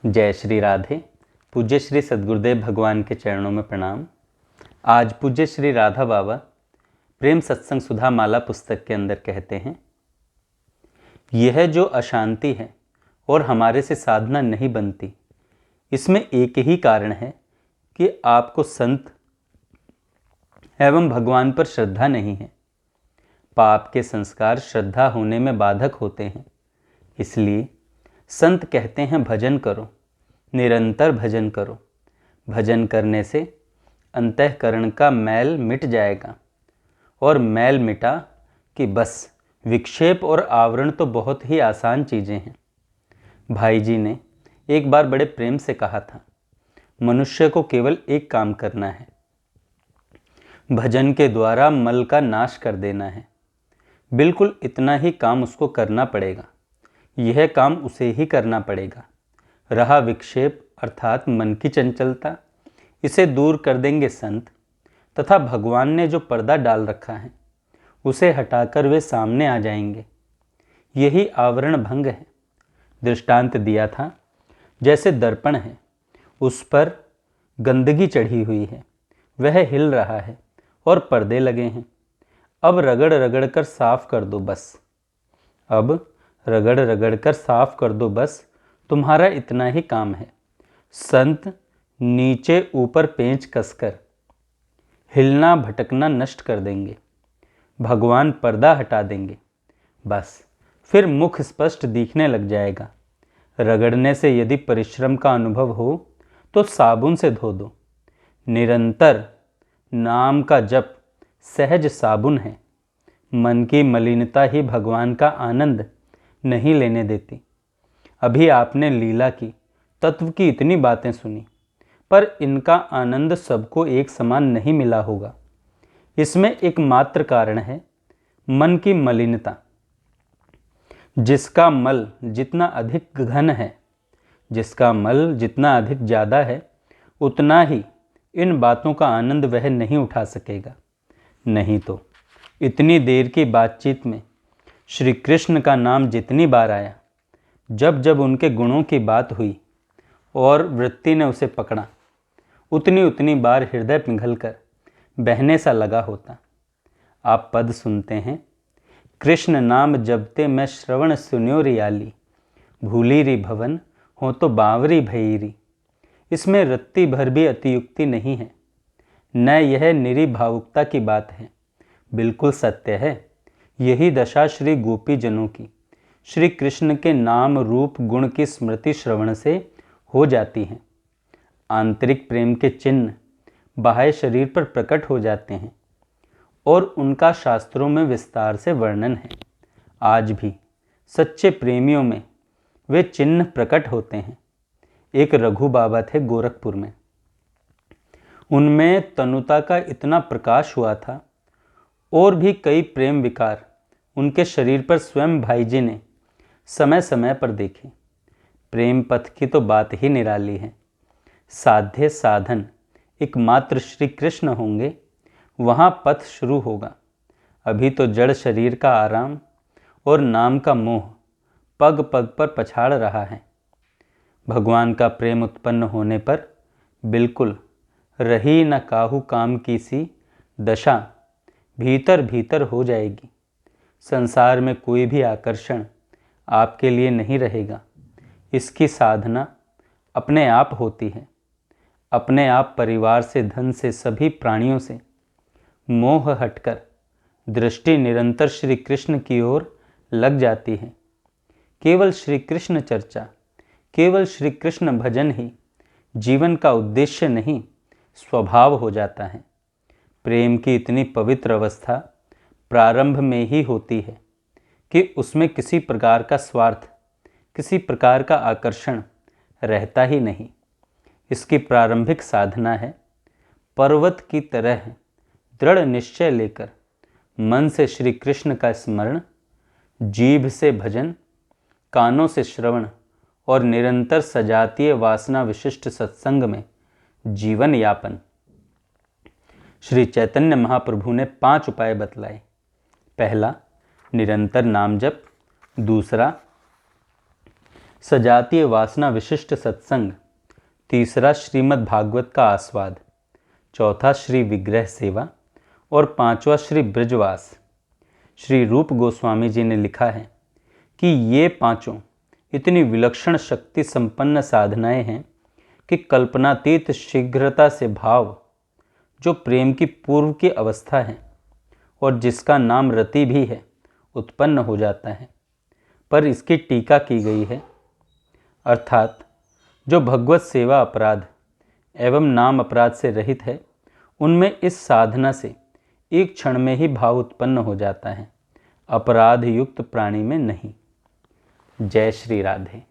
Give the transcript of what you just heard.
जय श्री राधे। पूज्य श्री सद्गुरुदेव भगवान के चरणों में प्रणाम। आज पूज्य श्री राधा बाबा प्रेम सत्संग सुधा माला पुस्तक के अंदर कहते हैं, यह जो अशांति है और हमारे से साधना नहीं बनती, इसमें एक ही कारण है कि आपको संत एवं भगवान पर श्रद्धा नहीं है। पाप के संस्कार श्रद्धा होने में बाधक होते हैं। इसलिए संत कहते हैं भजन करो, निरंतर भजन करो। भजन करने से अंतःकरण का मैल मिट जाएगा। और मैल मिटा कि बस विक्षेप और आवरण तो बहुत ही आसान चीज़ें हैं। भाई जी ने एक बार बड़े प्रेम से कहा था, मनुष्य को केवल एक काम करना है, भजन के द्वारा मल का नाश कर देना है। बिल्कुल इतना ही काम उसको करना पड़ेगा। यह काम उसे ही करना पड़ेगा। रहा विक्षेप अर्थात मन की चंचलता, इसे दूर कर देंगे संत, तथा भगवान ने जो पर्दा डाल रखा है उसे हटाकर वे सामने आ जाएंगे। यही आवरण भंग है। दृष्टांत दिया था, जैसे दर्पण है, उस पर गंदगी चढ़ी हुई है, वह हिल रहा है और पर्दे लगे हैं। अब रगड़ रगड़ कर साफ कर दो बस। अब रगड़ रगड़ कर साफ कर दो बस, तुम्हारा इतना ही काम है। संत नीचे ऊपर पेंच कसकर हिलना भटकना नष्ट कर देंगे। भगवान पर्दा हटा देंगे। बस फिर मुख स्पष्ट दिखने लग जाएगा। रगड़ने से यदि परिश्रम का अनुभव हो तो साबुन से धो दो। निरंतर नाम का जप सहज साबुन है। मन की मलिनता ही भगवान का आनंद नहीं लेने देती। अभी आपने लीला की, तत्व की इतनी बातें सुनी, पर इनका आनंद सबको एक समान नहीं मिला होगा। इसमें एकमात्र कारण है मन की मलिनता। जिसका मल जितना अधिक घन है, जिसका मल जितना अधिक ज़्यादा है, उतना ही इन बातों का आनंद वह नहीं उठा सकेगा। नहीं तो इतनी देर की बातचीत में श्री कृष्ण का नाम जितनी बार आया, जब जब उनके गुणों की बात हुई और वृत्ति ने उसे पकड़ा, उतनी उतनी बार हृदय पिघलकर बहने सा लगा होता। आप पद सुनते हैं, कृष्ण नाम जपते मैं श्रवण सुन्यो रियाली, भूली री भवन हो तो बावरी भईरी। इसमें रत्ती भर भी अतियुक्ति नहीं है, न यह निरी भावुकता की बात है। बिल्कुल सत्य है। यही दशा श्री गोपी जनों की श्री कृष्ण के नाम रूप गुण की स्मृति श्रवण से हो जाती है। आंतरिक प्रेम के चिन्ह बाह्य शरीर पर प्रकट हो जाते हैं और उनका शास्त्रों में विस्तार से वर्णन है। आज भी सच्चे प्रेमियों में वे चिन्ह प्रकट होते हैं। एक रघु बाबा थे गोरखपुर में। उनमें तनुता का इतना प्रकाश हुआ था और भी कई प्रेम विकार उनके शरीर पर स्वयं भाई जी ने समय समय पर देखे। प्रेम पथ की तो बात ही निराली है। साध्य साधन एकमात्र श्री कृष्ण होंगे, वहाँ पथ शुरू होगा। अभी तो जड़ शरीर का आराम और नाम का मोह पग पग पर पछाड़ रहा है। भगवान का प्रेम उत्पन्न होने पर बिल्कुल रही न काहू काम की सी दशा भीतर भीतर हो जाएगी। संसार में कोई भी आकर्षण आपके लिए नहीं रहेगा। इसकी साधना अपने आप होती है। अपने आप परिवार से, धन से, सभी प्राणियों से मोह हटकर दृष्टि निरंतर श्री कृष्ण की ओर लग जाती है। केवल श्री कृष्ण चर्चा, केवल श्री कृष्ण भजन ही जीवन का उद्देश्य नहीं, स्वभाव हो जाता है। प्रेम की इतनी पवित्र अवस्था प्रारंभ में ही होती है कि उसमें किसी प्रकार का स्वार्थ, किसी प्रकार का आकर्षण रहता ही नहीं। इसकी प्रारंभिक साधना है पर्वत की तरह दृढ़ निश्चय लेकर मन से श्री कृष्ण का स्मरण, जीभ से भजन, कानों से श्रवण और निरंतर सजातीय वासना विशिष्ट सत्संग में जीवन यापन। श्री चैतन्य महाप्रभु ने 5 उपाय बतलाए। पहला, निरंतर नाम जप। दूसरा, सजातीय वासना विशिष्ट सत्संग, तीसरा श्रीमद् भागवत का आस्वाद, चौथा श्री विग्रह सेवा और पांचवा श्री ब्रजवास। श्री रूप गोस्वामी जी ने लिखा है कि ये पांचों इतनी विलक्षण शक्ति संपन्न साधनाएं हैं कि कल्पनातीत शीघ्रता से भाव, जो प्रेम की पूर्व की अवस्था है और जिसका नाम रति भी है, उत्पन्न हो जाता है। पर इसकी टीका की गई है, अर्थात जो भगवत सेवा अपराध एवं नाम अपराध से रहित है, उनमें इस साधना से एक क्षण में ही भाव उत्पन्न हो जाता है, अपराध युक्त प्राणी में नहीं। जय श्री राधे।